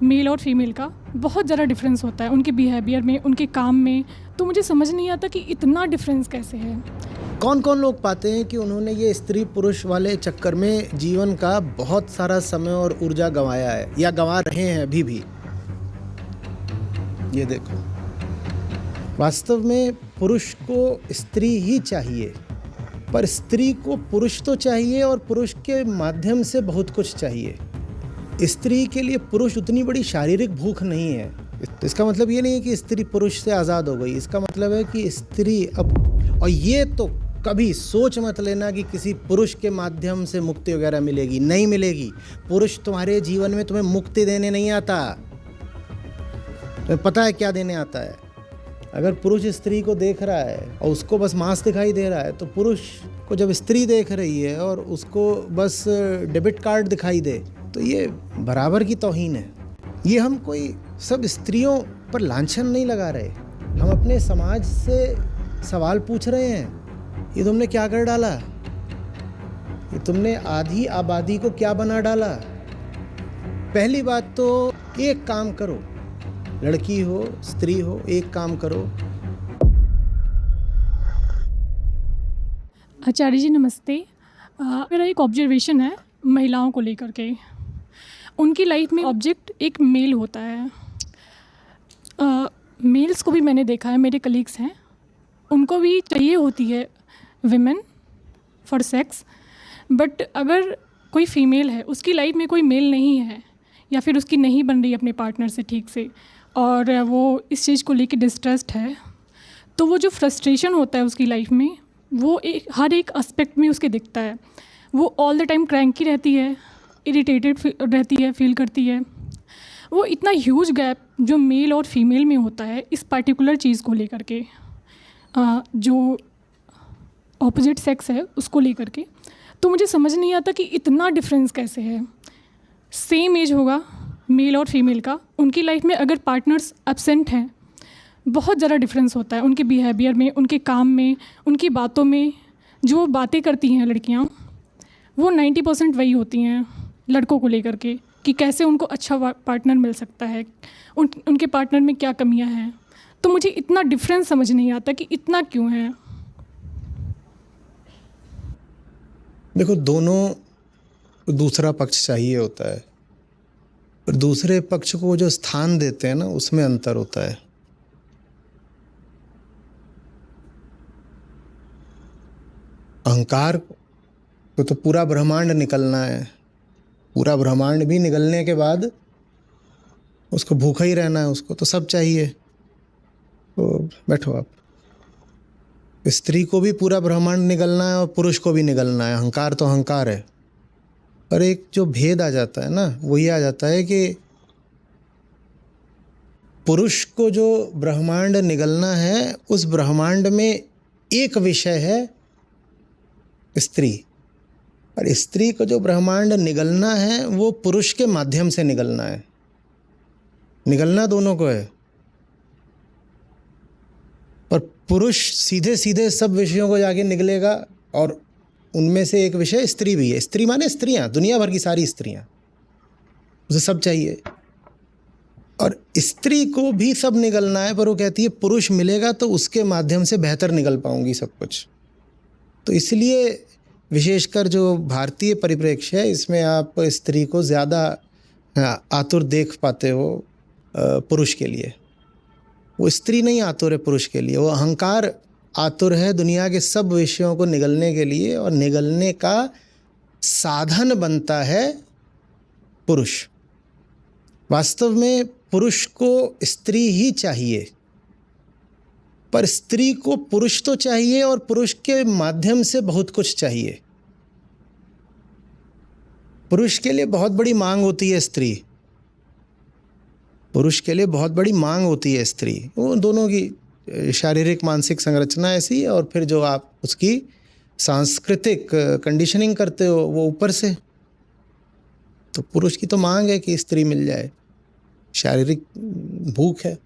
Mail और female का बहुत ज़्यादा डिफरेंस होता है उनके बिहेवियर में, उनके काम में। तो मुझे समझ नहीं आता कि इतना डिफरेंस कैसे है। कौन कौन लोग पाते हैं कि उन्होंने ये स्त्री पुरुष वाले चक्कर में जीवन का बहुत सारा समय और ऊर्जा गंवाया है या गंवा रहे हैं अभी भी। ये देखो, वास्तव में पुरुष को स्त्री ही चाहिए, पर स्त्री को पुरुष तो चाहिए और पुरुष के माध्यम से बहुत कुछ चाहिए। स्त्री के लिए पुरुष उतनी बड़ी शारीरिक भूख नहीं है। इसका मतलब ये नहीं है कि स्त्री पुरुष से आज़ाद हो गई। इसका मतलब है कि स्त्री अब, और ये तो कभी सोच मत लेना कि किसी पुरुष के माध्यम से मुक्ति वगैरह मिलेगी, नहीं मिलेगी। पुरुष तुम्हारे जीवन में तुम्हें मुक्ति देने नहीं आता। तुम्हें पता है क्या देने आता है? अगर पुरुष स्त्री को देख रहा है और उसको बस मांस दिखाई दे रहा है, तो पुरुष को जब स्त्री देख रही है और उसको बस डेबिट कार्ड दिखाई दे, तो ये बराबर की तौहीन है। ये हम कोई सब स्त्रियों पर लांछन नहीं लगा रहे, हम अपने समाज से सवाल पूछ रहे हैं। ये तुमने क्या कर डाला? ये तुमने आधी आबादी को क्या बना डाला? पहली बात तो एक काम करो, लड़की हो स्त्री हो, एक काम करो। आचार्य जी नमस्ते। मेरा एक ऑब्जर्वेशन है महिलाओं को लेकर के। उनकी लाइफ में ऑब्जेक्ट एक मेल होता है। मेल्स को भी मैंने देखा है, मेरे कलीग्स हैं, उनको भी चाहिए होती है विमेन फॉर सेक्स। बट अगर कोई फीमेल है, उसकी लाइफ में कोई मेल नहीं है या फिर उसकी नहीं बन रही अपने पार्टनर से ठीक से, और वो इस चीज़ को लेके डिस्ट्रेस्ड है, तो वो जो फ्रस्ट्रेशन होता है उसकी लाइफ में, वो हर एक एस्पेक्ट में उसके दिखता है। वो ऑल द टाइम क्रैंकी रहती है, इरिटेटेड रहती है, फील करती है। वो इतना ह्यूज गैप जो मेल और फीमेल में होता है इस पर्टिकुलर चीज़ को लेकर के, जो ऑपोजिट सेक्स है उसको लेकर के, तो मुझे समझ नहीं आता कि इतना डिफरेंस कैसे है। सेम एज होगा मेल और फीमेल का, उनकी लाइफ में अगर पार्टनर्स एब्सेंट हैं, बहुत ज़्यादा डिफरेंस होता है उनके बिहेवियर में, उनके काम में, उनकी बातों में। जो बातें करती हैं लड़कियां, वो 90% वही होती हैं लड़कों को लेकर के, कि कैसे उनको अच्छा पार्टनर मिल सकता है, उनके पार्टनर में क्या कमियां हैं। तो मुझे इतना डिफरेंस समझ नहीं आता कि इतना क्यों है। देखो, दोनों दूसरा पक्ष चाहिए होता है, पर दूसरे पक्ष को जो स्थान देते हैं ना, उसमें अंतर होता है। अहंकार को तो पूरा ब्रह्मांड निकलना है, पूरा ब्रह्मांड भी निकलने के बाद उसको भूखा ही रहना है, उसको तो सब चाहिए। तो बैठो आप, स्त्री को भी पूरा ब्रह्मांड निकलना है और पुरुष को भी निकलना है। अहंकार तो अहंकार है, पर एक जो भेद आ जाता है ना, वही आ जाता है कि पुरुष को जो ब्रह्मांड निगलना है, उस ब्रह्मांड में एक विषय है स्त्री, और स्त्री को जो ब्रह्मांड निगलना है वो पुरुष के माध्यम से निगलना है। निगलना दोनों को है, पर पुरुष सीधे सीधे सब विषयों को जाके निगलेगा, और उनमें से एक विषय स्त्री भी है। स्त्री माने स्त्रियां, दुनिया भर की सारी स्त्रियां, उसे सब चाहिए। और स्त्री को भी सब निगलना है, पर वो कहती है पुरुष मिलेगा तो उसके माध्यम से बेहतर निगल पाऊंगी सब कुछ। तो इसलिए विशेषकर जो भारतीय परिप्रेक्ष्य है, इसमें आप स्त्री को ज़्यादा आतुर देख पाते हो पुरुष के लिए। वो स्त्री नहीं आतुर है पुरुष के लिए, वो अहंकार आतुर है दुनिया के सब विषयों को निगलने के लिए, और निगलने का साधन बनता है पुरुष। वास्तव में पुरुष को स्त्री ही चाहिए, पर स्त्री को पुरुष तो चाहिए और पुरुष के माध्यम से बहुत कुछ चाहिए। पुरुष के लिए बहुत बड़ी मांग होती है स्त्री, पुरुष के लिए बहुत बड़ी मांग होती है स्त्री। वो दोनों की शारीरिक मानसिक संरचना ऐसी है, और फिर जो आप उसकी सांस्कृतिक कंडीशनिंग करते हो वो ऊपर से। तो पुरुष की तो मांग है कि स्त्री मिल जाए, शारीरिक भूख है।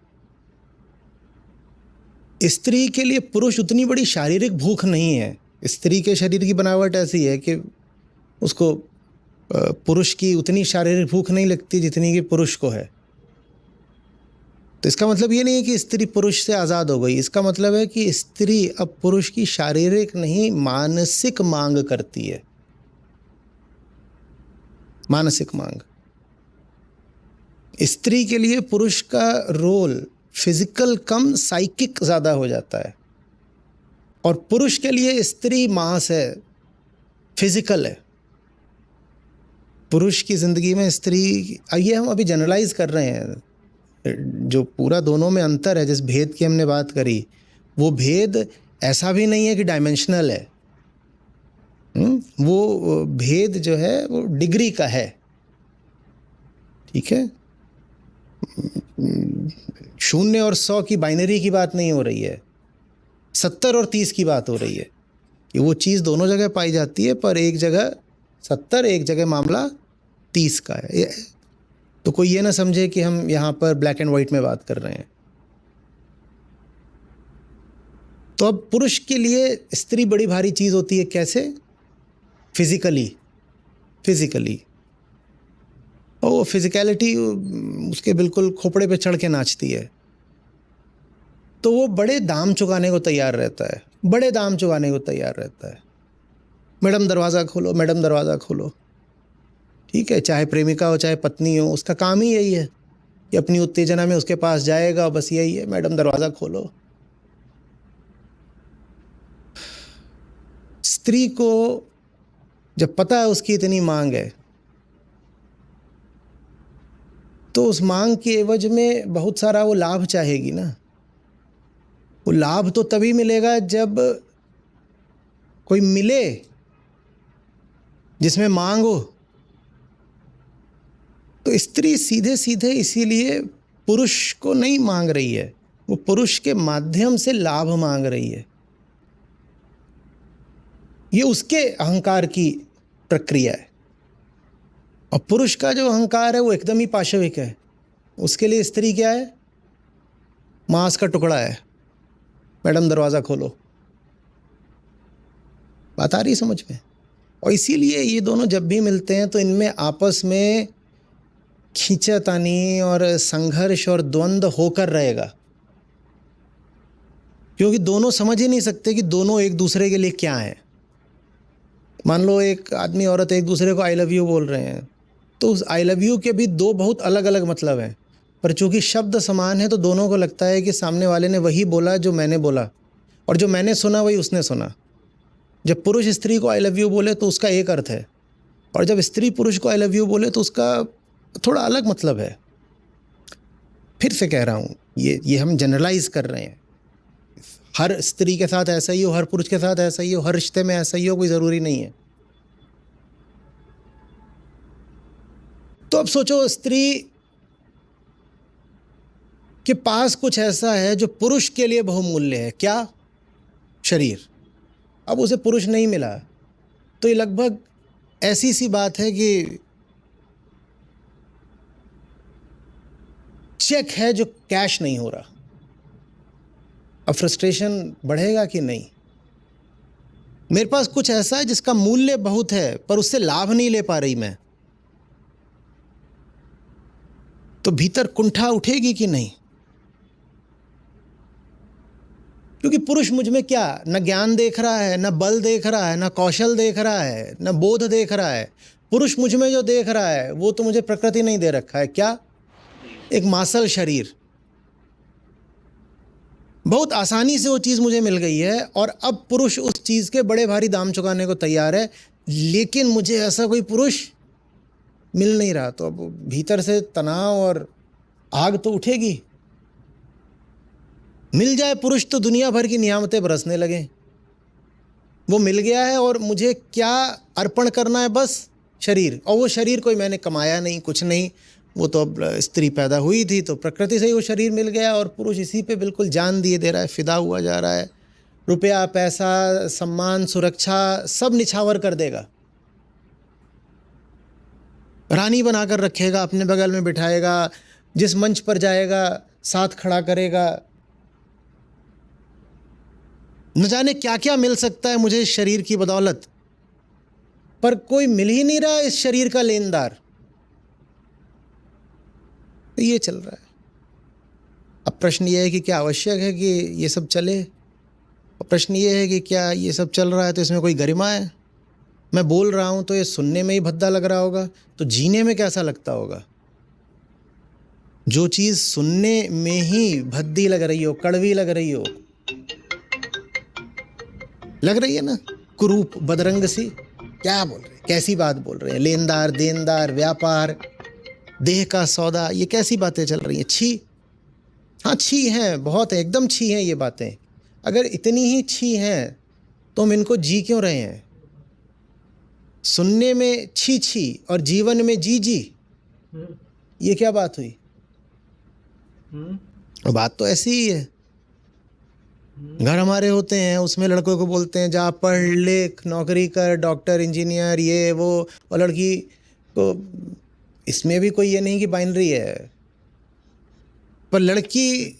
स्त्री के लिए पुरुष उतनी बड़ी शारीरिक भूख नहीं है। स्त्री के शरीर की बनावट ऐसी है कि उसको पुरुष की उतनी शारीरिक भूख नहीं लगती जितनी कि पुरुष को है। तो इसका मतलब ये नहीं है कि स्त्री पुरुष से आज़ाद हो गई, इसका मतलब है कि स्त्री अब पुरुष की शारीरिक नहीं मानसिक मांग करती है, मानसिक मांग। स्त्री के लिए पुरुष का रोल फिजिकल कम साइकिक ज़्यादा हो जाता है, और पुरुष के लिए स्त्री मांस है, फिजिकल है। पुरुष की ज़िंदगी में स्त्री, ये हम अभी जनरलाइज कर रहे हैं, जो पूरा दोनों में अंतर है, जिस भेद की हमने बात करी, वो भेद ऐसा भी नहीं है कि डायमेंशनल है। वो भेद जो है वो डिग्री का है, ठीक है। 0 और 100 की बाइनरी की बात नहीं हो रही है, 70 और 30 की बात हो रही है कि वो चीज़ दोनों जगह पाई जाती है, पर एक जगह 70, एक जगह मामला 30 का है। तो कोई ये ना समझे कि हम यहाँ पर ब्लैक एंड वाइट में बात कर रहे हैं। तो अब पुरुष के लिए स्त्री बड़ी भारी चीज़ होती है, कैसे? फिजिकली और वो फिजिकलिटी उसके बिल्कुल खोपड़े पे चढ़ के नाचती है, तो वो बड़े दाम चुकाने को तैयार रहता है, बड़े दाम चुकाने को तैयार रहता है। मैडम दरवाज़ा खोलो, मैडम दरवाज़ा खोलो, ठीक है। चाहे प्रेमिका हो चाहे पत्नी हो, उसका काम ही यही है कि अपनी उत्तेजना में उसके पास जाएगा, बस यही है, मैडम दरवाज़ा खोलो। स्त्री को जब पता है उसकी इतनी मांग है, तो उस मांग के एवज में बहुत सारा वो लाभ चाहेगी ना। वो लाभ तो तभी मिलेगा जब कोई मिले जिसमें मांग हो। तो स्त्री सीधे सीधे इसीलिए पुरुष को नहीं मांग रही है, वो पुरुष के माध्यम से लाभ मांग रही है। ये उसके अहंकार की प्रक्रिया है, और पुरुष का जो अहंकार है वो एकदम ही पाशविक है। उसके लिए स्त्री क्या है? मांस का टुकड़ा है, मैडम दरवाज़ा खोलो। बात आ रही समझ में? और इसीलिए ये दोनों जब भी मिलते हैं तो इनमें आपस में खींचातानी और संघर्ष और द्वंद्व होकर रहेगा, क्योंकि दोनों समझ ही नहीं सकते कि दोनों एक दूसरे के लिए क्या हैं। मान लो एक आदमी औरत एक दूसरे को आई लव यू बोल रहे हैं, तो उस आई लव यू के भी दो बहुत अलग अलग मतलब हैं, पर चूंकि शब्द समान है तो दोनों को लगता है कि सामने वाले ने वही बोला जो मैंने बोला, और जो मैंने सुना वही उसने सुना। जब पुरुष स्त्री को आई लव यू बोले तो उसका एक अर्थ है, और जब स्त्री पुरुष को आई लव यू बोले तो उसका थोड़ा अलग मतलब है। फिर से कह रहा हूँ, ये हम जनरलाइज कर रहे हैं। हर स्त्री के साथ ऐसा ही हो, हर पुरुष के साथ ऐसा ही हो, हर रिश्ते में ऐसा ही हो, कोई ज़रूरी नहीं है। तो अब सोचो, स्त्री के पास कुछ ऐसा है जो पुरुष के लिए बहुमूल्य है। क्या? शरीर। अब उसे पुरुष नहीं मिला, तो ये लगभग ऐसी सी बात है कि चेक है जो कैश नहीं हो रहा। अब फ्रस्ट्रेशन बढ़ेगा कि नहीं? मेरे पास कुछ ऐसा है जिसका मूल्य बहुत है, पर उससे लाभ नहीं ले पा रही मैं, तो भीतर कुंठा उठेगी कि नहीं? क्योंकि पुरुष मुझ में क्या, न ज्ञान देख रहा है, न बल देख रहा है, न कौशल देख रहा है, न बोध देख रहा है। पुरुष मुझ में जो देख रहा है वो तो मुझे प्रकृति नहीं दे रखा है। क्या? एक मासल शरीर। बहुत आसानी से वो चीज़ मुझे मिल गई है, और अब पुरुष उस चीज़ के बड़े भारी दाम चुकाने को तैयार है, लेकिन मुझे ऐसा कोई पुरुष मिल नहीं रहा। तो अब भीतर से तनाव और आग तो उठेगी। मिल जाए पुरुष तो दुनिया भर की नियामतें बरसने लगें। वो मिल गया है और मुझे क्या अर्पण करना है? बस शरीर। और वो शरीर कोई मैंने कमाया नहीं, कुछ नहीं, वो तो अब स्त्री पैदा हुई थी तो प्रकृति से ही वो शरीर मिल गया, और पुरुष इसी पे बिल्कुल जान दिए दे रहा है, फिदा हुआ जा रहा है। रुपया, पैसा, सम्मान, सुरक्षा सब निछावर कर देगा, रानी बनाकर रखेगा, अपने बगल में बिठाएगा, जिस मंच पर जाएगा साथ खड़ा करेगा। न जाने क्या क्या मिल सकता है मुझे इस शरीर की बदौलत, पर कोई मिल ही नहीं रहा इस शरीर का लेनदार। तो ये चल रहा है। अब प्रश्न ये है कि क्या आवश्यक है कि ये सब चले? और प्रश्न ये है कि क्या ये सब चल रहा है तो इसमें कोई गरिमा है? मैं बोल रहा हूँ तो ये सुनने में ही भद्दा लग रहा होगा, तो जीने में कैसा लगता होगा? जो चीज़ सुनने में ही भद्दी लग रही हो, कड़वी लग रही हो, लग रही है ना, कुरूप बदरंग सी, क्या बोल रहे हैं, कैसी बात बोल रहे हैं, लेनदार देनदार व्यापार देह का सौदा, ये कैसी बातें चल रही हैं? छी, हाँ छी हैं, बहुत है, एकदम छी हैं ये बातें। अगर इतनी ही छी हैं तो हम इनको जी क्यों रहे हैं? सुनने में छी छी और जीवन में जी जी, ये क्या बात हुई? और बात तो ऐसी ही है। घर हमारे होते हैं, उसमें लड़कों को बोलते हैं जा पढ़ लिख नौकरी कर, डॉक्टर इंजीनियर ये वो, और लड़की को, इसमें भी कोई ये नहीं कि बाइनरी है, पर लड़की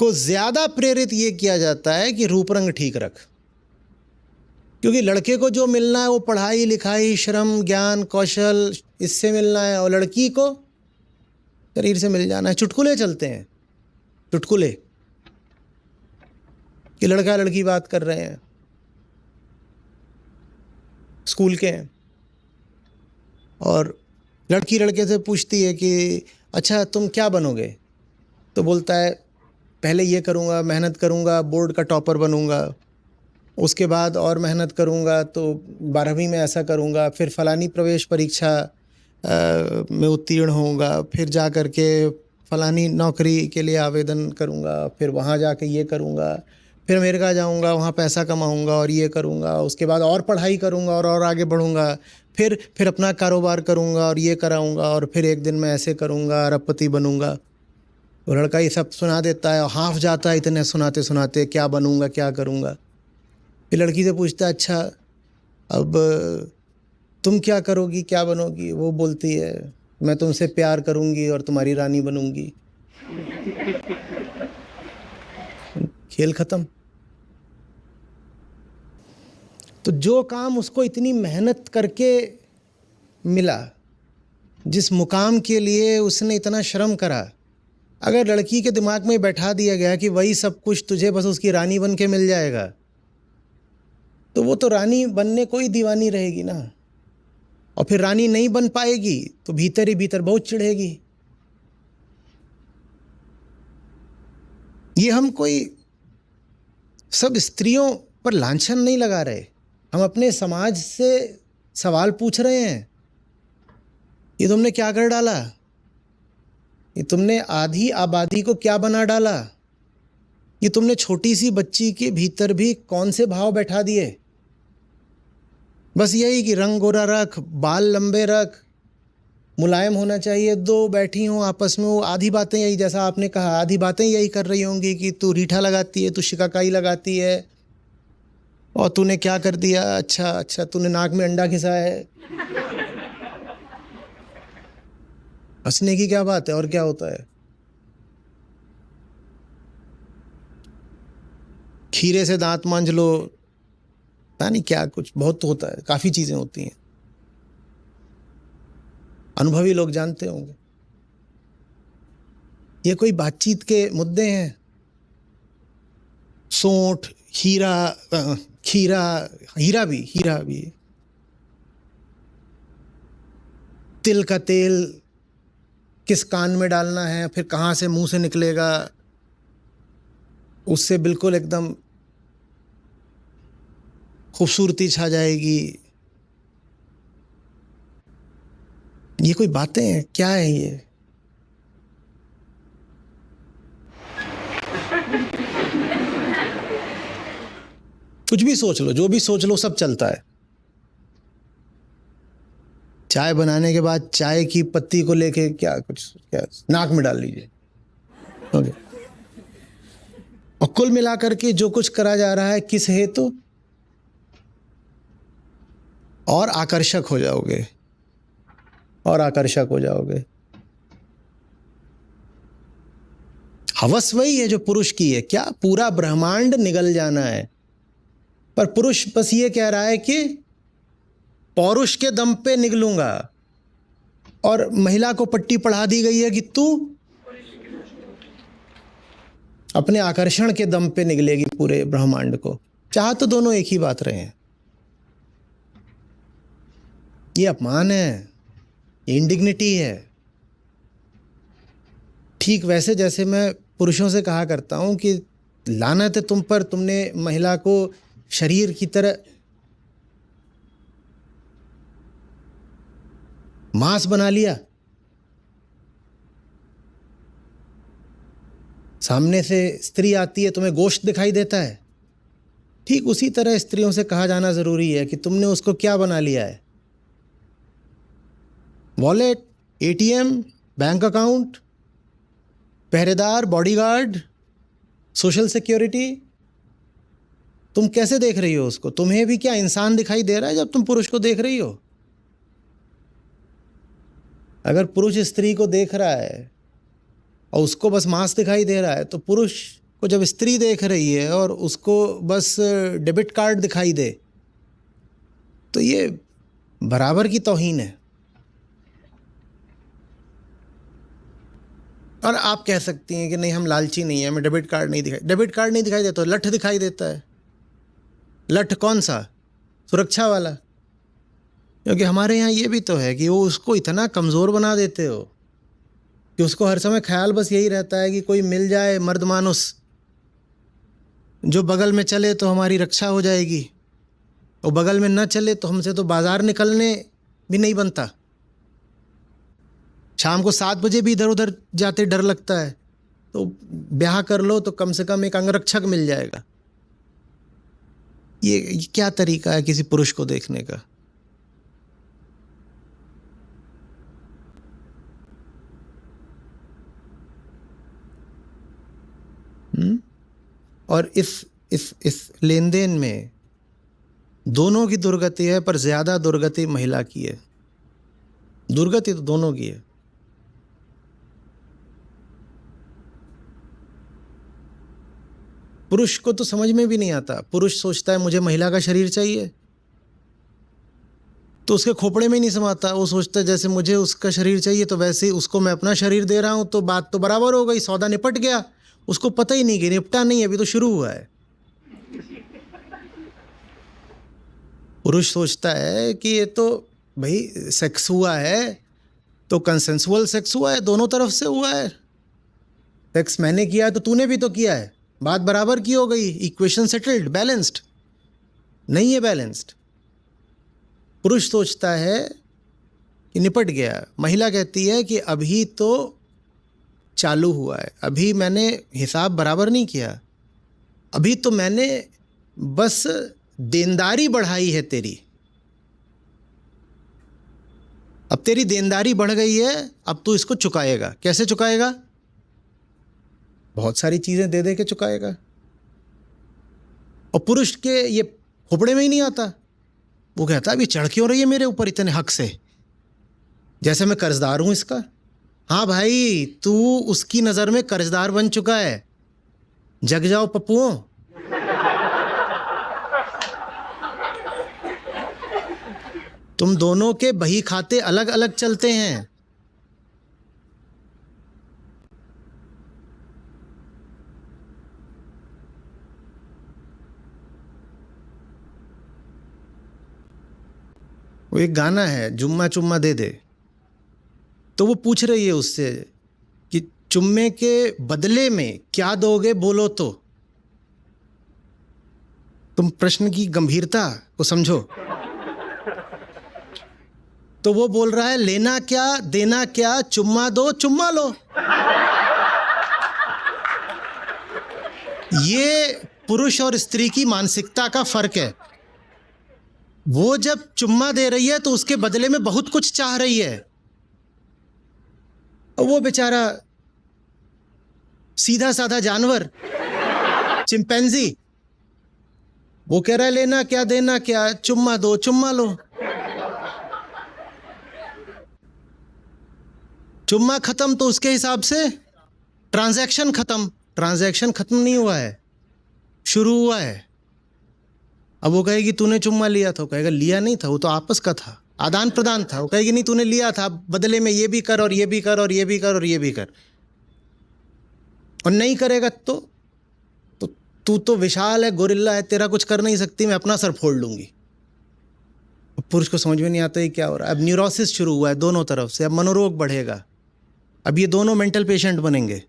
को ज़्यादा प्रेरित ये किया जाता है कि रूप रंग ठीक रख, क्योंकि लड़के को जो मिलना है वो पढ़ाई लिखाई श्रम ज्ञान कौशल इससे मिलना है, और लड़की को शरीर से मिल जाना है। चुटकुले चलते हैं, चुटकुले कि लड़का लड़की बात कर रहे हैं, स्कूल के हैं, और लड़की लड़के से पूछती है कि अच्छा तुम क्या बनोगे? तो बोलता है पहले ये करूँगा, मेहनत करूँगा, बोर्ड का टॉपर बनूँगा, उसके बाद और मेहनत करूँगा तो 12वीं में ऐसा करूँगा, फिर फलानी प्रवेश परीक्षा में उत्तीर्ण होऊंगा, फिर जा कर के फलानी नौकरी के लिए आवेदन करूँगा, फिर वहाँ जाके ये करूँगा, फिर अमेरिका जाऊँगा, वहाँ पैसा कमाऊँगा और ये करूँगा, उसके बाद और पढ़ाई करूँगा और आगे बढ़ूँगा, फिर अपना कारोबार करूँगा और ये कराऊँगा, और फिर एक दिन मैं ऐसे करूँगा, अरबपति बनूँगा। तो लड़का ये सब सुना देता है और हाफ जाता है इतने सुनाते सुनाते, क्या बनूँगा क्या करूँगा। फिर लड़की से पूछता है अच्छा अब तुम क्या करोगी क्या बनोगी? वो बोलती है मैं तुमसे प्यार करूँगी और तुम्हारी रानी बनूँगी। खेल खत्म। तो जो काम उसको इतनी मेहनत करके मिला, जिस मुकाम के लिए उसने इतना श्रम करा, अगर लड़की के दिमाग में बैठा दिया गया कि वही सब कुछ तुझे बस उसकी रानी बन के मिल जाएगा, तो वो तो रानी बनने को ही दीवानी रहेगी ना, और फिर रानी नहीं बन पाएगी तो भीतर ही भीतर बहुत चिढ़ेगी। ये हम कोई सब स्त्रियों पर लांछन नहीं लगा रहे, हम अपने समाज से सवाल पूछ रहे हैं। ये तुमने क्या कर डाला? ये तुमने आधी आबादी को क्या बना डाला? ये तुमने छोटी सी बच्ची के भीतर भी कौन से भाव बैठा दिए? बस यही कि रंग गोरा रख, बाल लंबे रख, मुलायम होना चाहिए, दो बैठी हों आपस में, वो आधी बातें यही, जैसा आपने कहा, आधी बातें यही कर रही होंगी कि तू रीठा लगाती है, तू शिकाकाई लगाती है, और तूने क्या कर दिया, अच्छा तूने नाक में अंडा घिसा है। हंसने की क्या बात है, और क्या होता है? खीरे से दांत मांज लो, पता नहीं क्या कुछ बहुत होता है, काफ़ी चीज़ें होती हैं, अनुभवी लोग जानते होंगे। ये कोई बातचीत के मुद्दे हैं? सोंठ, हीरा भी, तिल का तेल किस कान में डालना है, फिर कहाँ से मुंह से निकलेगा, उससे बिल्कुल एकदम खूबसूरती छा जाएगी। ये कोई बातें हैं? क्या है ये? कुछ भी सोच लो, जो भी सोच लो, सब चलता है। चाय बनाने के बाद चाय की पत्ती को लेके क्या नाक में डाल लीजिए, ओके। और कुल मिलाकर के जो कुछ करा जा रहा है किस हेतु? और आकर्षक हो जाओगे, और आकर्षक हो जाओगे। हवस वही है जो पुरुष की है, क्या पूरा ब्रह्मांड निगल जाना है, पर पुरुष बस ये कह रहा है कि पौरुष के दम पे निगलूंगा, और महिला को पट्टी पढ़ा दी गई है कि तू अपने आकर्षण के दम पे निगलेगी पूरे ब्रह्मांड को। चाह तो दोनों एक ही बात रहे हैं। ये अपमान है, ये इंडिग्निटी है। ठीक वैसे जैसे मैं पुरुषों से कहा करता हूं कि लानत है तुम पर, तुमने महिला को शरीर की तरह मांस बना लिया। सामने से स्त्री आती है, तुम्हें गोश्त दिखाई देता है। ठीक उसी तरह स्त्रियों से कहा जाना जरूरी है कि तुमने उसको क्या बना लिया है। वॉलेट, एटीएम, बैंक अकाउंट, पहरेदार, बॉडीगार्ड, सोशल सिक्योरिटी। तुम कैसे देख रही हो उसको? तुम्हें भी क्या इंसान दिखाई दे रहा है जब तुम पुरुष को देख रही हो? अगर पुरुष स्त्री को देख रहा है और उसको बस मांस दिखाई दे रहा है, तो पुरुष को जब स्त्री देख रही है और उसको बस डेबिट कार्ड दिखाई दे, तो ये बराबर की तौहीन है। और आप कह सकती हैं कि नहीं, हम लालची नहीं है, हमें डेबिट कार्ड नहीं दिखाई। डेबिट कार्ड नहीं दिखाई देता, लठ दिखाई देता है। लठ कौन सा? सुरक्षा वाला। क्योंकि हमारे यहाँ ये भी तो है कि वो उसको इतना कमज़ोर बना देते हो कि उसको हर समय ख्याल बस यही रहता है कि कोई मिल जाए मर्द मानुस जो बगल में चले तो हमारी रक्षा हो जाएगी, और बगल में न चले तो हमसे तो बाज़ार निकलने भी नहीं बनता। शाम को 7 बजे भी इधर उधर जाते डर लगता है, तो ब्याह कर लो तो कम से कम एक अंगरक्षक मिल जाएगा। ये क्या तरीका है किसी पुरुष को देखने का? और इस लेन देन में दोनों की दुर्गति है, पर ज्यादा दुर्गति महिला की है। दुर्गति तो दोनों की है। पुरुष को तो समझ में भी नहीं आता। पुरुष सोचता है मुझे महिला का शरीर चाहिए, तो उसके खोपड़े में ही नहीं समाता। वो सोचता है जैसे मुझे उसका शरीर चाहिए तो वैसे ही उसको मैं अपना शरीर दे रहा हूं, तो बात तो बराबर हो गई, सौदा निपट गया। उसको पता ही नहीं कि निपटा नहीं, अभी तो शुरू हुआ है। पुरुष सोचता है कि ये तो भाई सेक्स हुआ है तो कंसेंसुअल सेक्स हुआ है, दोनों तरफ से हुआ है। सेक्स मैंने किया है तो तूने भी तो किया है, बात बराबर की हो गई, इक्वेशन सेटल्ड, बैलेंस्ड। नहीं है बैलेंस्ड। पुरुष सोचता है कि निपट गया, महिला कहती है कि अभी तो चालू हुआ है, अभी मैंने हिसाब बराबर नहीं किया, अभी तो मैंने बस देनदारी बढ़ाई है तेरी। अब तेरी देनदारी बढ़ गई है, अब तू इसको चुकाएगा। कैसे चुकाएगा? बहुत सारी चीजें दे दे के चुकाएगा। और पुरुष के ये खोपड़े में ही नहीं आता। वो कहता है अभी चढ़ क्यों रही है मेरे ऊपर इतने हक से, जैसे मैं कर्जदार हूं इसका। हाँ भाई, तू उसकी नजर में कर्जदार बन चुका है। जग जाओ पप्पुओं। तुम दोनों के बही खाते अलग अलग चलते हैं। वो एक गाना है, जुम्मा चुम्मा दे दे। तो वो पूछ रही है उससे कि चुम्मे के बदले में क्या दोगे, बोलो तो। तुम प्रश्न की गंभीरता को समझो। तो वो बोल रहा है लेना क्या देना क्या, चुम्मा दो चुम्मा लो। ये पुरुष और स्त्री की मानसिकता का फर्क है। वो जब चुम्मा दे रही है तो उसके बदले में बहुत कुछ चाह रही है, और वो बेचारा सीधा साधा जानवर, चिंपैंजी, वो कह रहा है लेना क्या देना क्या, चुम्मा दो चुम्मा लो। चुम्मा खत्म तो उसके हिसाब से ट्रांजैक्शन खत्म। ट्रांजैक्शन खत्म नहीं हुआ है, शुरू हुआ है। अब वो कहेगी तूने चुम्मा लिया था, वो कहेगा लिया नहीं था, वो तो आपस का था, आदान प्रदान था। वो कहेगी नहीं तूने लिया था, बदले में ये भी कर और ये भी कर और ये भी कर और ये भी कर। और नहीं करेगा तो तू तो विशाल है, गोरिल्ला है, तेरा कुछ कर नहीं सकती, मैं अपना सर फोड़ लूंगी। पुरुष को समझ में नहीं आता ये क्या हो रहा है। अब न्यूरोसिस शुरू हुआ है दोनों तरफ से, अब मनोरोग बढ़ेगा, अब ये दोनों मेंटल पेशेंट बनेंगे।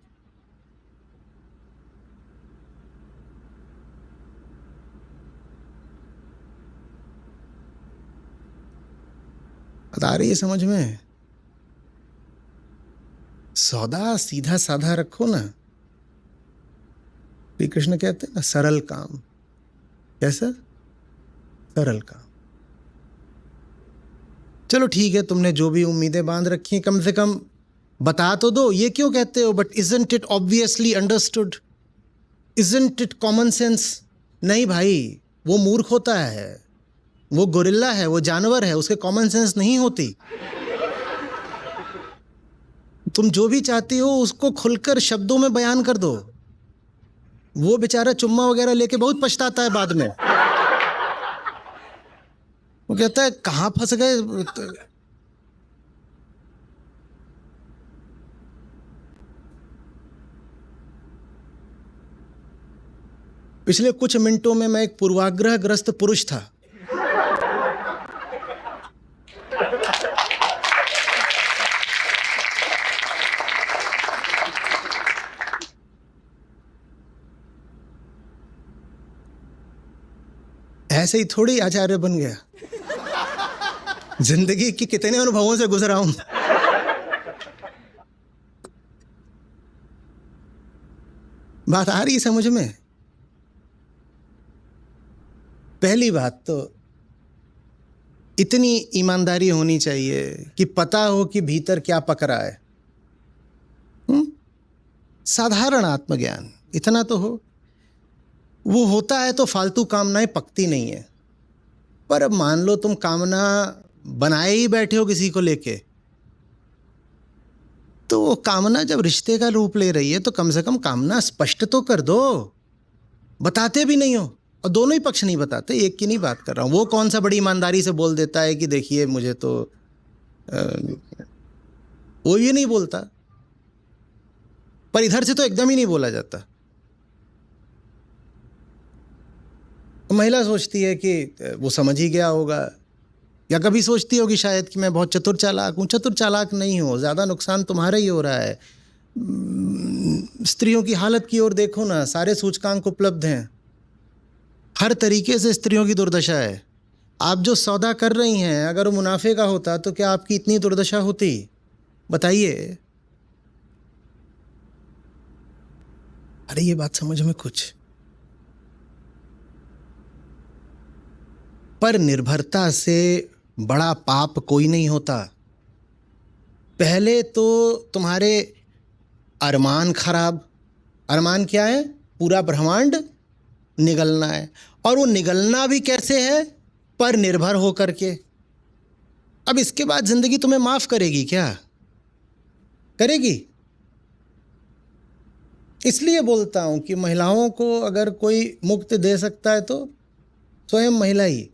बता रही है समझ में? सौदा सीधा साधा रखो ना। श्री कृष्ण कहते हैं ना, सरल काम। कैसा? सरल काम। चलो ठीक है, तुमने जो भी उम्मीदें बांध रखी हैं, कम से कम बता तो दो। ये क्यों कहते हो but isn't it obviously understood, isn't it common sense? नहीं भाई, वो मूर्ख होता है, वो गोरिल्ला है, वो जानवर है, उसके कॉमन सेंस नहीं होती। तुम जो भी चाहती हो उसको खुलकर शब्दों में बयान कर दो। वो बेचारा चुम्मा वगैरह लेके बहुत पछताता है बाद में। वो कहता है कहाँ फंस गए। पिछले कुछ मिनटों में मैं एक पूर्वाग्रहग्रस्त पुरुष था। ऐसे ही थोड़ी आचार्य बन गया, जिंदगी की कितने अनुभवों से गुजरा हूं। बात आ रही समझ में? पहली बात तो इतनी ईमानदारी होनी चाहिए कि पता हो कि भीतर क्या पक रहा है। साधारण आत्मज्ञान इतना तो हो। वो होता है तो फालतू कामनाएं पकती नहीं है। पर अब मान लो तुम कामना बनाए ही बैठे हो किसी को लेके, तो वो कामना जब रिश्ते का रूप ले रही है तो कम से कम कामना स्पष्ट तो कर दो। बताते भी नहीं हो, और दोनों ही पक्ष नहीं बताते, एक की नहीं बात कर रहा हूं। वो कौन सा बड़ी ईमानदारी से बोल देता है कि देखिए मुझे तो वो ये नहीं बोलता। पर इधर से तो एकदम ही नहीं बोला जाता। महिला सोचती है कि वो समझ ही गया होगा, या कभी सोचती होगी शायद कि मैं बहुत चतुर चालाक हूँ। चतुर चालाक नहीं हो, ज़्यादा नुकसान तुम्हारा ही हो रहा है। स्त्रियों की हालत की ओर देखो ना, सारे सूचकांक उपलब्ध हैं, हर तरीके से स्त्रियों की दुर्दशा है। आप जो सौदा कर रही हैं, अगर वो मुनाफे का होता तो क्या आपकी इतनी दुर्दशा होती? बताइए। अरे ये बात समझ में कुछ। पर निर्भरता से बड़ा पाप कोई नहीं होता। पहले तो तुम्हारे अरमान खराब। अरमान क्या है? पूरा ब्रह्मांड निगलना है, और वो निगलना भी कैसे है? पर निर्भर होकर के। अब इसके बाद जिंदगी तुम्हें माफ करेगी क्या? करेगी? इसलिए बोलता हूं कि महिलाओं को अगर कोई मुक्त दे सकता है तो स्वयं महिला ही।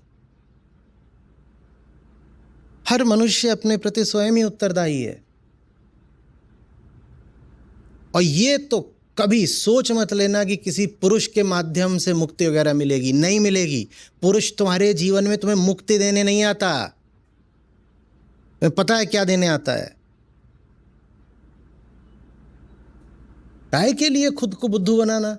हर मनुष्य अपने प्रति स्वयं ही उत्तरदायी है। और ये तो कभी सोच मत लेना कि किसी पुरुष के माध्यम से मुक्ति वगैरह मिलेगी, नहीं मिलेगी। पुरुष तुम्हारे जीवन में तुम्हें मुक्ति देने नहीं आता। तुम्हें पता है क्या देने आता है? काय के लिए खुद को बुद्धू बनाना?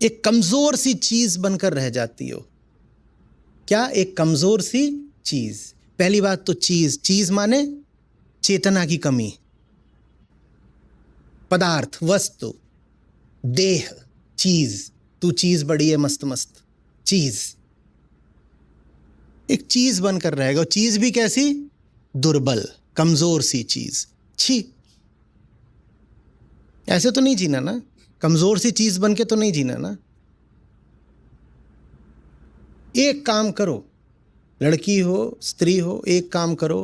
एक कमजोर सी चीज बनकर रह जाती हो। क्या? एक कमजोर सी चीज। पहली बात तो चीज माने चेतना की कमी। पदार्थ, वस्तु, देह, चीज। तू चीज बड़ी है मस्त मस्त चीज। एक चीज बनकर रहेगा। चीज भी कैसी? दुर्बल, कमजोर सी चीज। छी, ऐसे तो नहीं जीना ना। कमजोर सी चीज बन के तो नहीं जीना ना। एक काम करो, लड़की हो स्त्री हो, एक काम करो।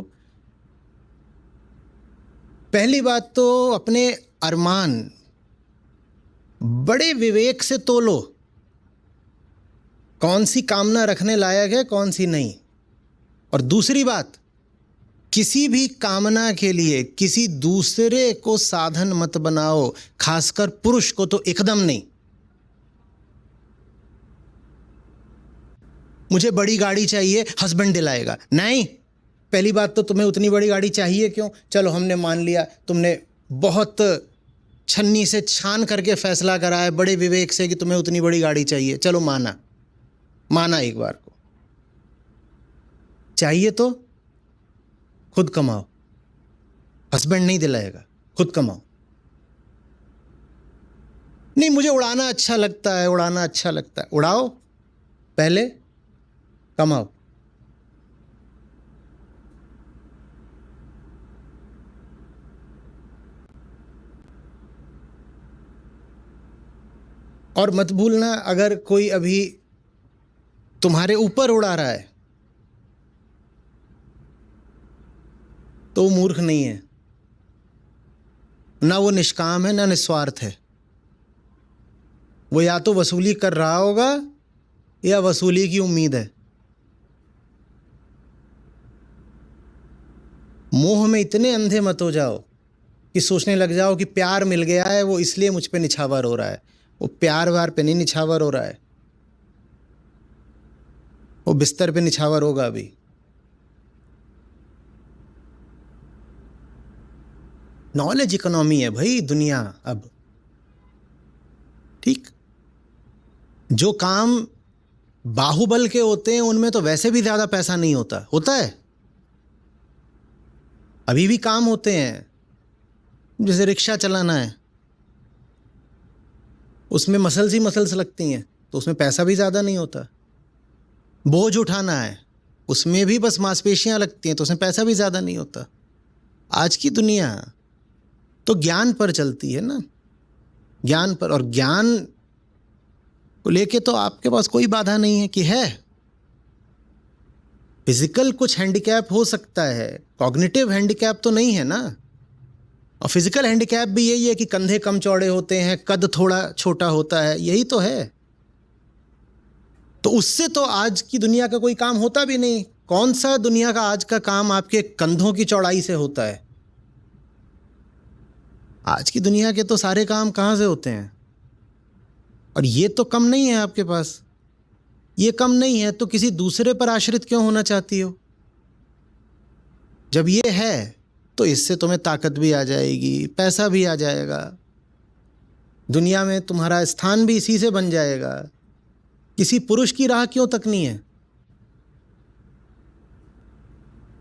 पहली बात तो अपने अरमान बड़े विवेक से तोलो। कौन सी कामना रखने लायक है, कौन सी नहीं। और दूसरी बात, किसी भी कामना के लिए किसी दूसरे को साधन मत बनाओ, खासकर पुरुष को तो एकदम नहीं। मुझे बड़ी गाड़ी चाहिए, हस्बैंड दिलाएगा, नहीं। पहली बात तो तुम्हें उतनी बड़ी गाड़ी चाहिए क्यों? चलो हमने मान लिया, तुमने बहुत छन्नी से छान करके फैसला करा है बड़े विवेक से कि तुम्हें उतनी बड़ी गाड़ी चाहिए, चलो माना एक बार को। चाहिए तो खुद कमाओ, हस्बैंड नहीं दिलाएगा, खुद कमाओ। नहीं मुझे उड़ाना अच्छा लगता है, उड़ाओ, पहले कमाओ। और मत भूलना, अगर कोई अभी तुम्हारे ऊपर उड़ा रहा है तो वो मूर्ख नहीं है, ना वो निष्काम है ना निस्वार्थ है। वो या तो वसूली कर रहा होगा या वसूली की उम्मीद है। मोह में इतने अंधे मत हो जाओ कि सोचने लग जाओ कि प्यार मिल गया है, वो इसलिए मुझ पे निछावर हो रहा है। वो प्यार व्यार पे नहीं निछावर हो रहा है, वो बिस्तर पे निछावर होगा अभी। नॉलेज इकोनॉमी है भाई दुनिया अब, ठीक। जो काम बाहुबल के होते हैं उनमें तो वैसे भी ज्यादा पैसा नहीं होता है। अभी भी काम होते हैं, जैसे रिक्शा चलाना है, उसमें मसल्स ही मसल्स लगती हैं, तो उसमें पैसा भी ज़्यादा नहीं होता। बोझ उठाना है, उसमें भी बस मांसपेशियां लगती हैं, तो उसमें पैसा भी ज़्यादा नहीं होता। आज की दुनिया तो ज्ञान पर चलती है ना, ज्ञान पर। और ज्ञान को लेके तो आपके पास कोई बाधा नहीं है कि है। फिजिकल कुछ हैंडीकैप हो सकता है, कॉग्निटिव हैंडीकैप तो नहीं है ना। और फिजिकल हैंडीकैप भी यही है कि कंधे कम चौड़े होते हैं, कद थोड़ा छोटा होता है, यही तो है। तो उससे तो आज की दुनिया का कोई काम होता भी नहीं। कौन सा दुनिया का आज का काम आपके कंधों की चौड़ाई से होता है? आज की दुनिया के तो सारे काम कहाँ से होते हैं? और ये तो कम नहीं है आपके पास, ये कम नहीं है तो किसी दूसरे पर आश्रित क्यों होना चाहती हो? जब ये है तो इससे तुम्हें ताकत भी आ जाएगी, पैसा भी आ जाएगा, दुनिया में तुम्हारा स्थान भी इसी से बन जाएगा। किसी पुरुष की राह क्यों तकनी है?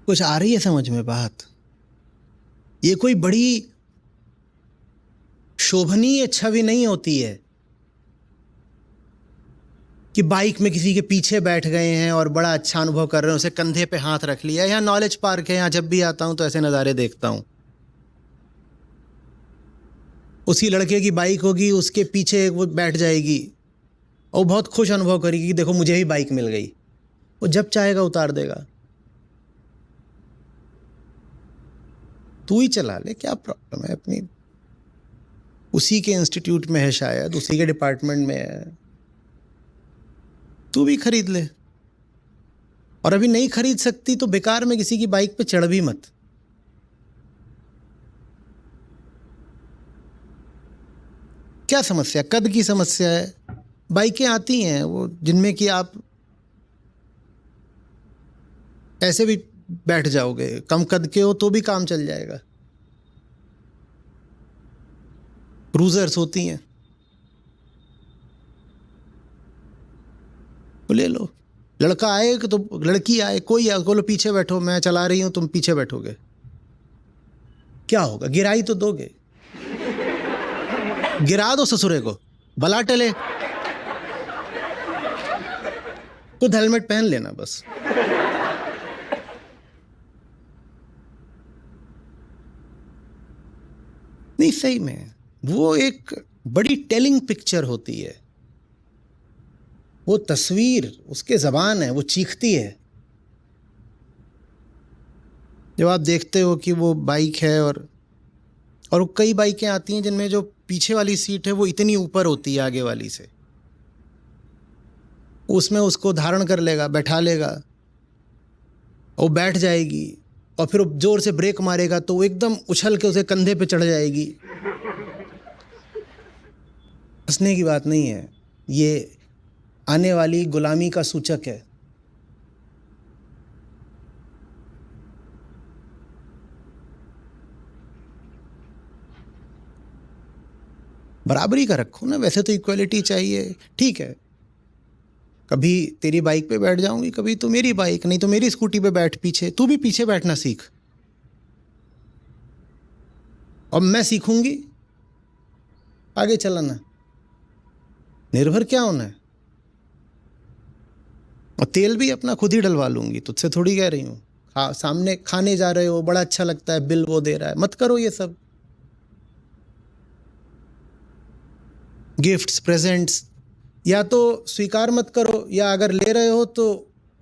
कुछ आ रही है समझ में बात? ये कोई बड़ी शोभनीय छवि नहीं होती है कि बाइक में किसी के पीछे बैठ गए हैं और बड़ा अच्छा अनुभव कर रहे हैं, उसे कंधे पे हाथ रख लिया। यहाँ नॉलेज पार्क है, यहाँ जब भी आता हूं तो ऐसे नज़ारे देखता हूं। उसी लड़के की बाइक होगी, उसके पीछे वो बैठ जाएगी और बहुत खुश अनुभव करेगी कि देखो मुझे भी बाइक मिल गई। वो जब चाहेगा उतार देगा। तू ही चला ले, क्या प्रॉब्लम है? अपनी उसी के इंस्टीट्यूट में है, शायद उसी के डिपार्टमेंट में है, तू भी खरीद ले। और अभी नहीं खरीद सकती तो बेकार में किसी की बाइक पे चढ़ भी मत। क्या समस्या? कद की समस्या है। बाइकें आती हैं वो जिनमें कि आप ऐसे भी बैठ जाओगे, कम कद के हो तो भी काम चल जाएगा। क्रूजर्स होती हैं, तो ले लो। लड़का आए तो लड़की आए, कोई आए, बोलो पीछे बैठो, मैं चला रही हूं, तुम पीछे बैठोगे, क्या होगा? गिराई तो दोगे। गिरा दो ससुरे को, भला टले। खुद हेलमेट पहन लेना बस। नहीं, सही में वो एक बड़ी टेलिंग पिक्चर होती है। वो तस्वीर उसके ज़बान है, वो चीखती है। जब आप देखते हो कि वो बाइक है और कई बाइकें आती हैं जिनमें जो पीछे वाली सीट है वो इतनी ऊपर होती है आगे वाली से, उसमें उसको धारण कर लेगा, बैठा लेगा, वो बैठ जाएगी, और फिर वो जोर से ब्रेक मारेगा तो वो एकदम उछल के उसे कंधे पे चढ़ जाएगी। हंसने की बात नहीं है, ये आने वाली गुलामी का सूचक है। बराबरी का रखो ना, वैसे तो इक्वलिटी चाहिए, ठीक है, कभी तेरी बाइक पे बैठ जाऊंगी, कभी तो मेरी बाइक, नहीं तो मेरी स्कूटी पे बैठ पीछे, तू भी पीछे बैठना सीख, और मैं सीखूंगी आगे चलाना। निर्भर क्या होना है, और तेल भी अपना खुद ही डलवा लूंगी, तुझसे थोड़ी कह रही हूँ। सामने खाने जा रहे हो, बड़ा अच्छा लगता है, बिल वो दे रहा है, मत करो ये सब। गिफ्ट्स, प्रेजेंट्स या तो स्वीकार मत करो, या अगर ले रहे हो तो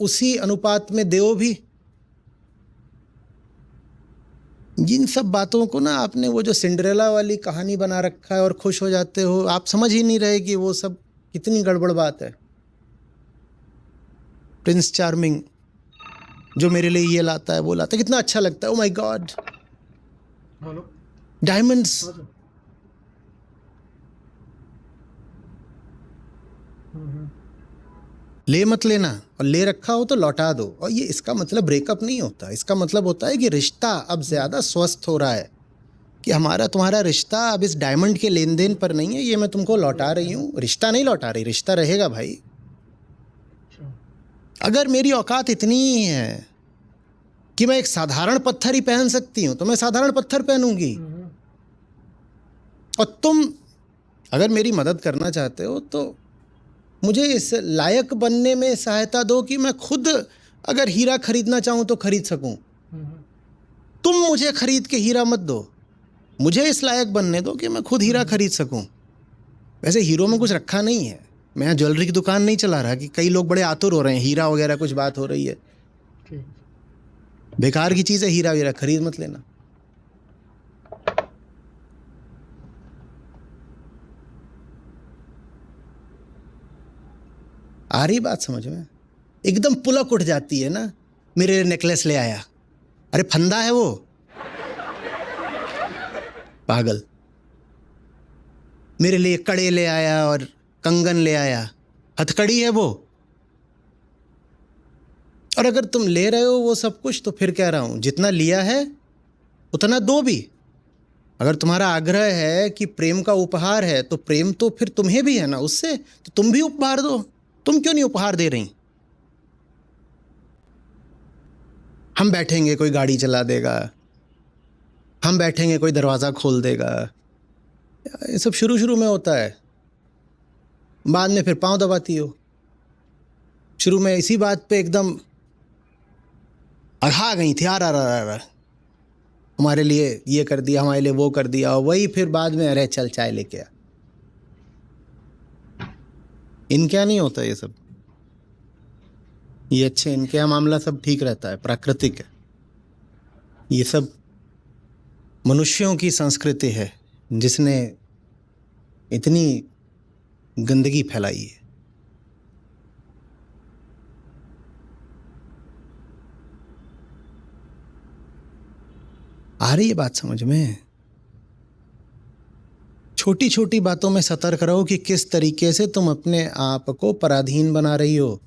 उसी अनुपात में दो भी। जिन सब बातों को ना आपने वो जो सिंड्रेला वाली कहानी बना रखा है और खुश हो जाते हो, आप समझ ही नहीं रहे कि वो सब कितनी गड़बड़ बात है। प्रिंस चार्मिंग जो मेरे लिए ये लाता है वो लाता है, कितना अच्छा लगता है, ओ माय गॉड, डायमंड्स। ले मत लेना, और ले रखा हो तो लौटा दो। और ये इसका मतलब ब्रेकअप नहीं होता, इसका मतलब होता है कि रिश्ता अब ज़्यादा स्वस्थ हो रहा है, कि हमारा तुम्हारा रिश्ता अब इस डायमंड के लेन देन पर नहीं है, ये मैं तुमको लौटा रही हूँ। रिश्ता नहीं लौटा रही, रिश्ता रहेगा भाई। अगर मेरी औकात इतनी ही है कि मैं एक साधारण पत्थर ही पहन सकती हूँ तो मैं साधारण पत्थर पहनूंगी, और तुम अगर मेरी मदद करना चाहते हो तो मुझे इस लायक बनने में सहायता दो कि मैं खुद अगर हीरा खरीदना चाहूँ तो खरीद सकूँ। तुम मुझे खरीद के हीरा मत दो, मुझे इस लायक बनने दो कि मैं खुद हीरा खरीद सकूँ। वैसे हीरो में कुछ रखा नहीं है, मैं यहाँ ज्वेलरी की दुकान नहीं चला रहा कि कई लोग बड़े आतुर हो रहे हैं, हीरा वगैरह कुछ बात हो रही है। बेकार की चीज़ है, हीरा वीरा खरीद मत लेना। आ रही बात समझ में? एकदम पुलक उठ जाती है ना, मेरे लिए नेकलेस ले आया, अरे फंदा है वो, पागल। मेरे लिए कड़े ले आया और कंगन ले आया, हथकड़ी है वो। और अगर तुम ले रहे हो वो सब कुछ तो फिर कह रहा हूं जितना लिया है उतना दो भी। अगर तुम्हारा आग्रह है कि प्रेम का उपहार है तो प्रेम तो फिर तुम्हें भी है ना उससे, तो तुम भी उपहार दो। तुम क्यों नहीं उपहार दे रही? हम बैठेंगे कोई गाड़ी चला देगा, हम बैठेंगे कोई दरवाज़ा खोल देगा, ये सब शुरू शुरू में होता है, बाद में फिर पांव दबाती हो। शुरू में इसी बात पे एकदम अघा गई थी, आ हमारे लिए ये कर दिया, हमारे लिए वो कर दिया, और वही फिर बाद में अरे चल चाय लेके आ। इनके यहाँ नहीं होता ये सब, ये अच्छे, इनके यहाँ मामला सब ठीक रहता है, प्राकृतिक है। ये सब मनुष्यों की संस्कृति है जिसने इतनी गंदगी फैलाई है। आ रही है बात समझ में? छोटी छोटी बातों में सतर्क रहो कि किस तरीके से तुम अपने आप को पराधीन बना रही हो।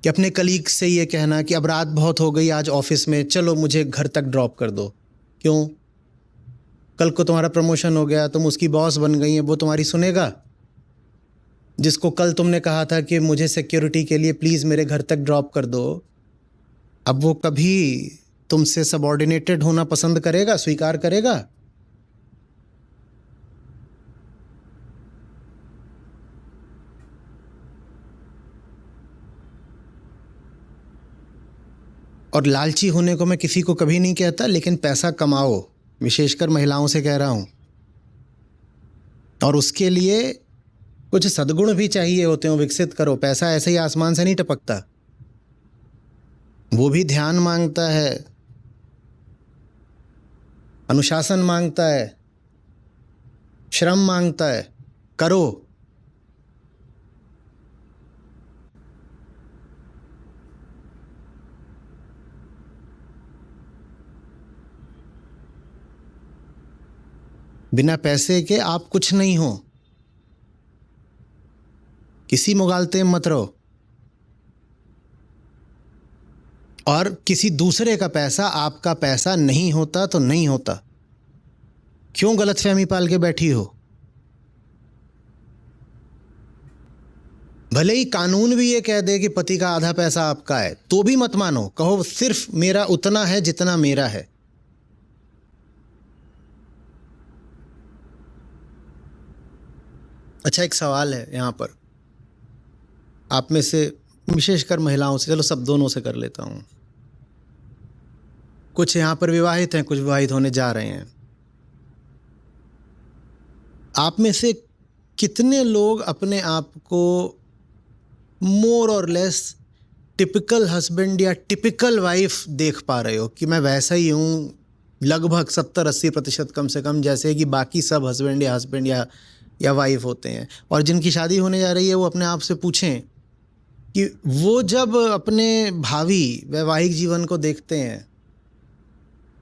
कि अपने कलीग से ये कहना कि अब रात बहुत हो गई आज ऑफिस में, चलो मुझे घर तक ड्रॉप कर दो। क्यों? कल को तुम्हारा प्रमोशन हो गया, तुम उसकी बॉस बन गई हैं, वो तुम्हारी सुनेगा? जिसको कल तुमने कहा था कि मुझे सिक्योरिटी के लिए प्लीज़ मेरे घर तक ड्रॉप कर दो, अब वो कभी तुमसे सबऑर्डिनेटेड होना पसंद करेगा, स्वीकार करेगा? और लालची होने को मैं किसी को कभी नहीं कहता, लेकिन पैसा कमाओ, विशेषकर महिलाओं से कह रहा हूँ, और उसके लिए कुछ सद्गुण भी चाहिए होते हैं, विकसित करो। पैसा ऐसे ही आसमान से नहीं टपकता, वो भी ध्यान मांगता है, अनुशासन मांगता है, श्रम मांगता है। करो। बिना पैसे के आप कुछ नहीं हो। किसी मुगालते में मत रहो। और किसी दूसरे का पैसा आपका पैसा नहीं होता तो नहीं होता। क्यों गलतफहमी पाल के बैठी हो? भले ही कानून भी ये कह दे कि पति का आधा पैसा आपका है, तो भी मत मानो। कहो सिर्फ मेरा उतना है जितना मेरा है। अच्छा, एक सवाल है यहाँ पर आप में से, विशेषकर महिलाओं से, चलो सब दोनों से कर लेता हूँ। कुछ यहाँ पर विवाहित हैं, कुछ विवाहित होने जा रहे हैं। आप में से कितने लोग अपने आप को मोर और लेस टिपिकल हस्बैंड या टिपिकल वाइफ देख पा रहे हो कि मैं वैसा ही हूँ, लगभग 70-80% कम से कम, जैसे कि बाकी सब हस्बैंड या वाइफ होते हैं? और जिनकी शादी होने जा रही है वो अपने आप से पूछें कि वो जब अपने भावी वैवाहिक जीवन को देखते हैं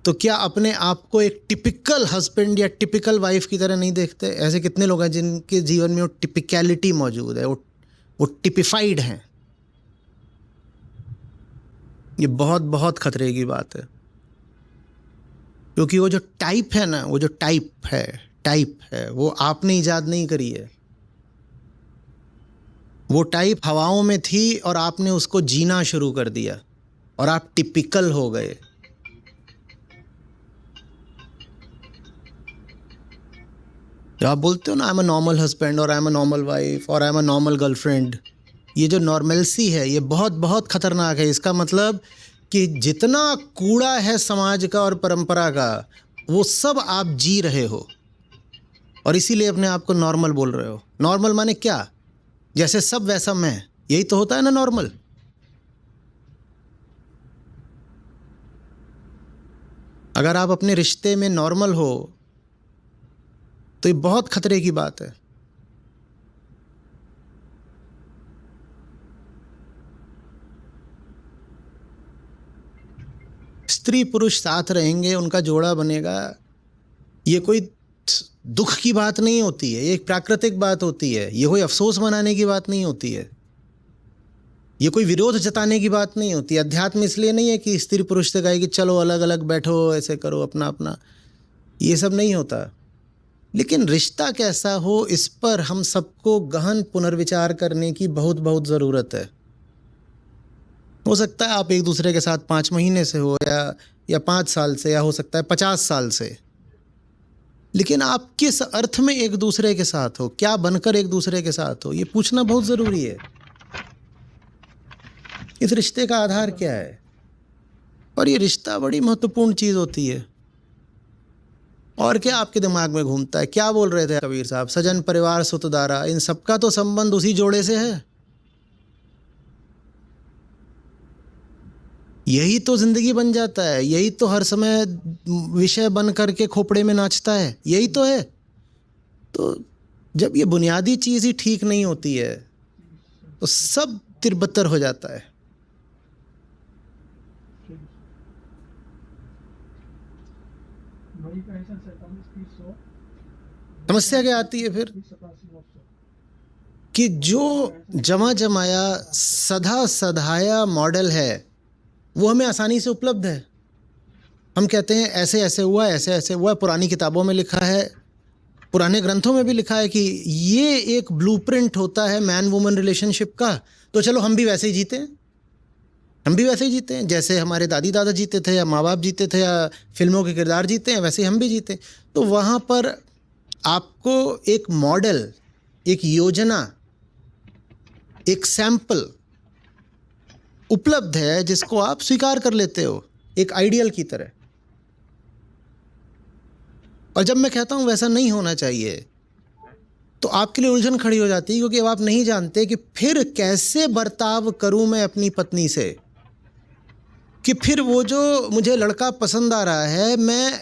तो क्या अपने आप को एक टिपिकल हस्बैंड या टिपिकल वाइफ की तरह नहीं देखते? ऐसे कितने लोग हैं जिनके जीवन में वो टिपिकलिटी मौजूद है, वो टिपिफाइड हैं? ये बहुत बहुत खतरे की बात है, क्योंकि वो जो टाइप है ना, वो जो टाइप है वो आपने इजाद नहीं करी है। वो टाइप हवाओं में थी और आपने उसको जीना शुरू कर दिया और आप टिपिकल हो गए। जब आप बोलते हो ना, I am a normal husband और I am a normal wife और I am a normal girlfriend, ये जो नॉर्मलसी है ये बहुत बहुत खतरनाक है। इसका मतलब कि जितना कूड़ा है समाज का और परंपरा का, वो सब आप जी रहे हो और इसीलिए अपने आप को नॉर्मल बोल रहे हो। नॉर्मल माने क्या? जैसे सब वैसा मैं, यही तो होता है ना नॉर्मल। अगर आप अपने रिश्ते में नॉर्मल हो तो ये बहुत खतरे की बात है। स्त्री पुरुष साथ रहेंगे, उनका जोड़ा बनेगा, ये कोई दुख की बात नहीं होती है, ये एक प्राकृतिक बात होती है। ये कोई अफसोस मनाने की बात नहीं होती है, ये कोई विरोध जताने की बात नहीं होती। अध्यात्म इसलिए नहीं है कि स्त्री पुरुष से कहे कि चलो अलग अलग बैठो, ऐसे करो अपना अपना, ये सब नहीं होता। लेकिन रिश्ता कैसा हो, इस पर हम सबको गहन पुनर्विचार करने की बहुत बहुत ज़रूरत है। हो सकता है आप एक दूसरे के साथ 5 महीने से हो या 5 साल से, या हो सकता है 50 साल से, लेकिन आप किस अर्थ में एक दूसरे के साथ हो, क्या बनकर एक दूसरे के साथ हो, ये पूछना बहुत ज़रूरी है। इस रिश्ते का आधार क्या है? और ये रिश्ता बड़ी महत्वपूर्ण चीज़ होती है। और क्या आपके दिमाग में घूमता है? क्या बोल रहे थे कबीर साहब? सजन परिवार सुतदारा, इन सबका तो संबंध उसी जोड़े से है। यही तो जिंदगी बन जाता है, यही तो हर समय विषय बन करके खोपड़े में नाचता है, यही तो है। तो जब ये बुनियादी चीज़ ही ठीक नहीं होती है तो सब तिरबतर हो जाता है। समस्या क्या आती है फिर कि जो जमा जमाया सधा सधाया मॉडल है वो हमें आसानी से उपलब्ध है। हम कहते हैं ऐसे ऐसे हुआ, ऐसे ऐसे हुआ। पुरानी किताबों में लिखा है, पुराने ग्रंथों में भी लिखा है कि ये एक ब्लूप्रिंट होता है मैन वुमन रिलेशनशिप का। तो चलो हम भी वैसे ही जीते हैं, हम भी वैसे ही जीते हैं जैसे हमारे दादी दादा जीते थे, या माँ बाप जीते थे, या फिल्मों के किरदार जीते हैं, वैसे ही हम भी जीते। तो वहाँ पर आपको एक मॉडल, एक योजना, एक सैंपल उपलब्ध है जिसको आप स्वीकार कर लेते हो एक आइडियल की तरह। और जब मैं कहता हूँ वैसा नहीं होना चाहिए, तो आपके लिए उलझन खड़ी हो जाती है, क्योंकि अब आप नहीं जानते कि फिर कैसे बर्ताव करूं मैं अपनी पत्नी से, कि फिर वो जो मुझे लड़का पसंद आ रहा है, मैं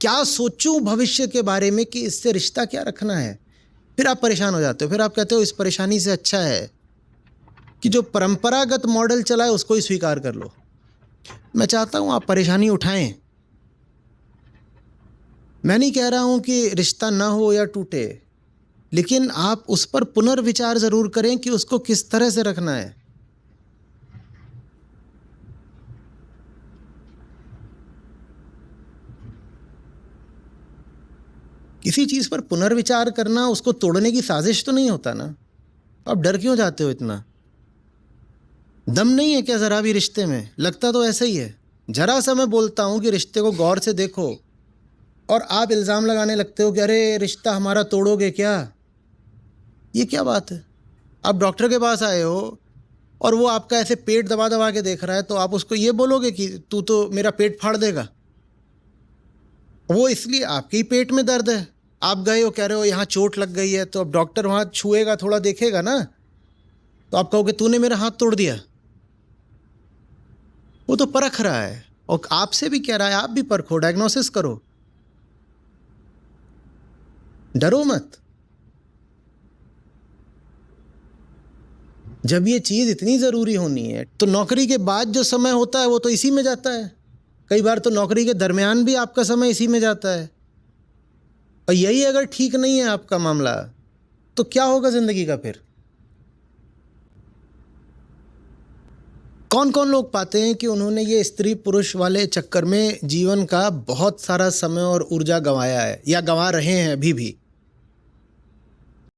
क्या सोचूं भविष्य के बारे में कि इससे रिश्ता क्या रखना है। फिर आप परेशान हो जाते हो। फिर आप कहते हो इस परेशानी से अच्छा है कि जो परंपरागत मॉडल चला है उसको ही स्वीकार कर लो। मैं चाहता हूं आप परेशानी उठाएं, मैं नहीं कह रहा हूं कि रिश्ता ना हो या टूटे, लेकिन आप उस पर पुनर्विचार जरूर करें कि उसको किस तरह से रखना है। किसी चीज पर पुनर्विचार करना उसको तोड़ने की साजिश तो नहीं होता ना। आप डर क्यों जाते हो इतना? दम नहीं है क्या जरा भी रिश्ते में? लगता तो ऐसा ही है। जरा सा मैं बोलता हूं कि रिश्ते को गौर से देखो और आप इल्जाम लगाने लगते हो कि अरे रिश्ता हमारा तोड़ोगे क्या। ये क्या बात है? आप डॉक्टर के पास आए हो और वो आपका ऐसे पेट दबा दबा के देख रहा है, तो आप उसको ये बोलोगे कि तू तो मेरा पेट फाड़ देगा? वो इसलिए आपके ही पेट में दर्द है, आप गए हो कह रहे हो यहाँ चोट लग गई है, तो अब डॉक्टर वहाँ छुएगा, थोड़ा देखेगा ना, तो आप कहोगे तूने मेरा हाथ तोड़ दिया। वो तो परख रहा है और आपसे भी कह रहा है आप भी परखो, डायग्नोसिस करो, डरो मत। जब ये चीज इतनी जरूरी होनी है तो नौकरी के बाद जो समय होता है वो तो इसी में जाता है। कई बार तो नौकरी के दरमियान भी आपका समय इसी में जाता है। और यही अगर ठीक नहीं है आपका मामला, तो क्या होगा जिंदगी का फिर? कौन कौन लोग पाते हैं कि उन्होंने ये स्त्री पुरुष वाले चक्कर में जीवन का बहुत सारा समय और ऊर्जा गंवाया है या गंवा रहे हैं अभी भी?